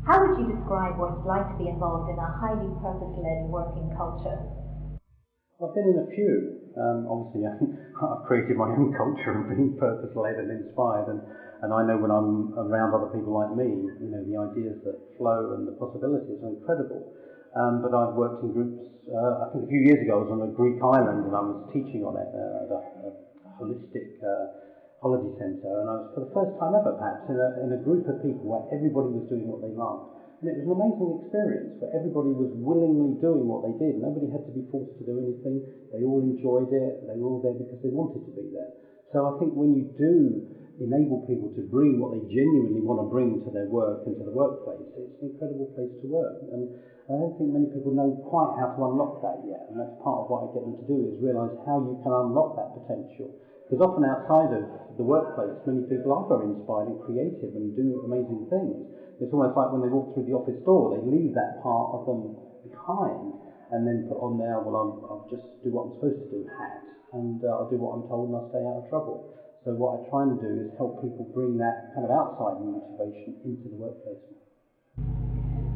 How would you describe what it's like to be involved in a highly purpose-led working culture? I've been in a few. Obviously, I've created my own culture and been purpose-led and inspired, and I know when I'm around other people like me, the ideas that flow and the possibilities are incredible. But I've worked in groups. I think a few years ago I was on a Greek island and I was teaching on it at a holistic holiday centre, and I was for the first time ever perhaps in a group of people where everybody was doing what they loved. And it was an amazing experience where everybody was willingly doing what they did. Nobody had to be forced to do anything. They all enjoyed it. They were all there because they wanted to be there. So I think when you do enable people to bring what they genuinely want to bring to their work and to the workplace, it's an incredible place to work. And I don't think many people know quite how to unlock that yet. And that's part of what I get them to do, is realise how you can unlock that potential. Because often outside of the workplace, many people are very inspired and creative and do amazing things. It's almost like when they walk through the office door, they leave that part of them behind and then put on their, I'll just do what I'm supposed to do hat, and I'll do what I'm told and I'll stay out of trouble. So what I try and do is help people bring that kind of outside motivation into the workplace.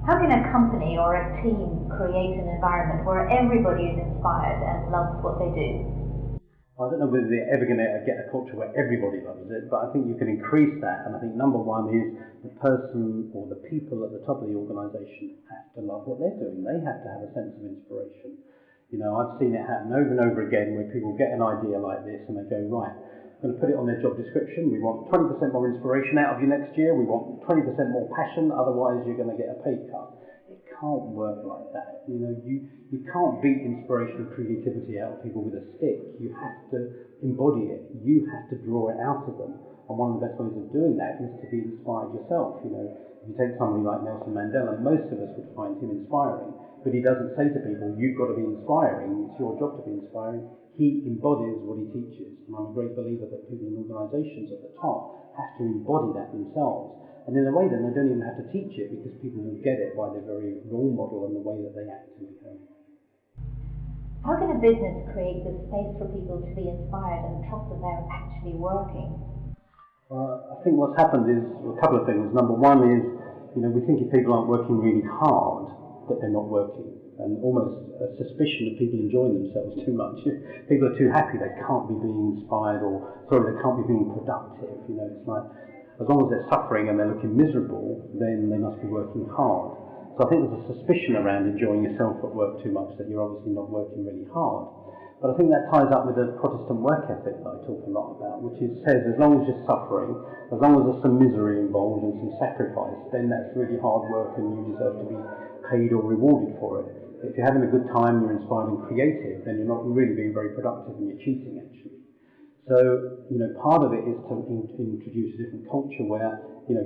How can a company or a team create an environment where everybody is inspired and loves what they do? I don't know whether they're ever going to get a culture where everybody loves it, but I think you can increase that. And I think number one is the person or the people at the top of the organisation have to love what they're doing. They have to have a sense of inspiration. I've seen it happen over and over again where people get an idea like this and they go, right, I'm going to put it on their job description. We want 20% more inspiration out of you next year. We want 20% more passion, otherwise you're going to get a pay cut. It can't work like that. You can't beat inspiration and creativity out of people with a stick. You have to embody it. You have to draw it out of them. And one of the best ways of doing that is to be inspired yourself. If you take somebody like Nelson Mandela, most of us would find him inspiring, but he doesn't say to people, you've got to be inspiring, it's your job to be inspiring. He embodies what he teaches. And I'm a great believer that people in organisations at the top have to embody that themselves. And in a way then they don't even have to teach it, because people will get it by their very role model and the way that they act and behave. How can a business create the space for people to be inspired and trust that they're actually working? I think what's happened is a couple of things. Number one is, we think if people aren't working really hard, that they're not working. And almost a suspicion of people enjoying themselves too much. People are too happy, they can't be being inspired, they can't be being productive. It's like, as long as they're suffering and they're looking miserable, then they must be working hard. So I think there's a suspicion around enjoying yourself at work too much, that you're obviously not working really hard. But I think that ties up with the Protestant work ethic that I talk a lot about, which says as long as you're suffering, as long as there's some misery involved and some sacrifice, then that's really hard work and you deserve to be paid or rewarded for it. If you're having a good time, you're inspired and creative, then you're not really being very productive and you're cheating actually. So, part of it is to introduce a different culture where,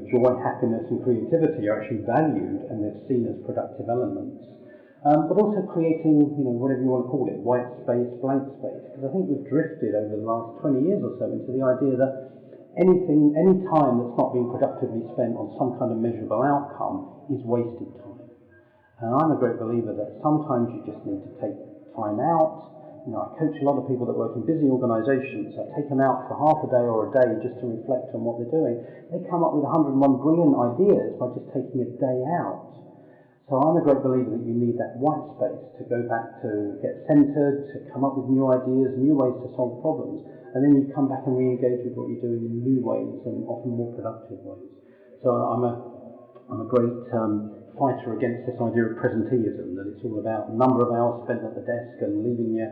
joy, happiness and creativity are actually valued and they're seen as productive elements. But also creating, whatever you want to call it, white space, blank space. Because I think we've drifted over the last 20 years or so into the idea that any time that's not being productively spent on some kind of measurable outcome is wasted time. And I'm a great believer that sometimes you just need to take time out. I coach a lot of people that work in busy organisations. I take them out for half a day or a day just to reflect on what they're doing. They come up with 101 brilliant ideas by just taking a day out. So I'm a great believer that you need that white space to go back to get centred, to come up with new ideas, new ways to solve problems, and then you come back and re-engage with what you're doing in new ways and often more productive ways. So I'm a great fighter against this idea of presenteeism, that it's all about a number of hours spent at the desk and leaving your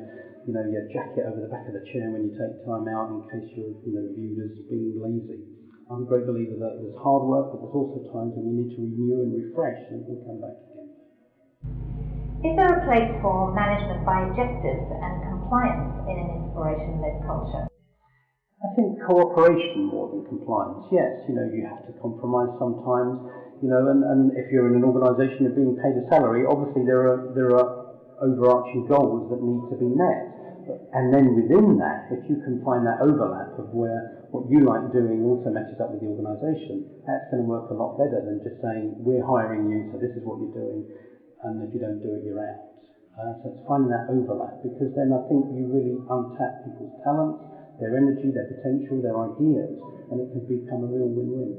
jacket over the back of the chair when you take time out in case you're viewed as being lazy. I'm a great believer that there's hard work, but there's also times when you need to renew and refresh and we'll come back again. Is there a place for management by objectives and compliance in an inspiration-led culture? I think cooperation more than compliance. Yes, you have to compromise sometimes, and if you're in an organisation of being paid a salary, obviously there are overarching goals that need to be met. And then within that, if you can find that overlap of where what you like doing also matches up with the organisation, that's going to work a lot better than just saying, we're hiring you, so this is what you're doing, and if you don't do it, you're out. So it's finding that overlap, because then I think you really untap people's talents, their energy, their potential, their ideas, and it can become a real win-win.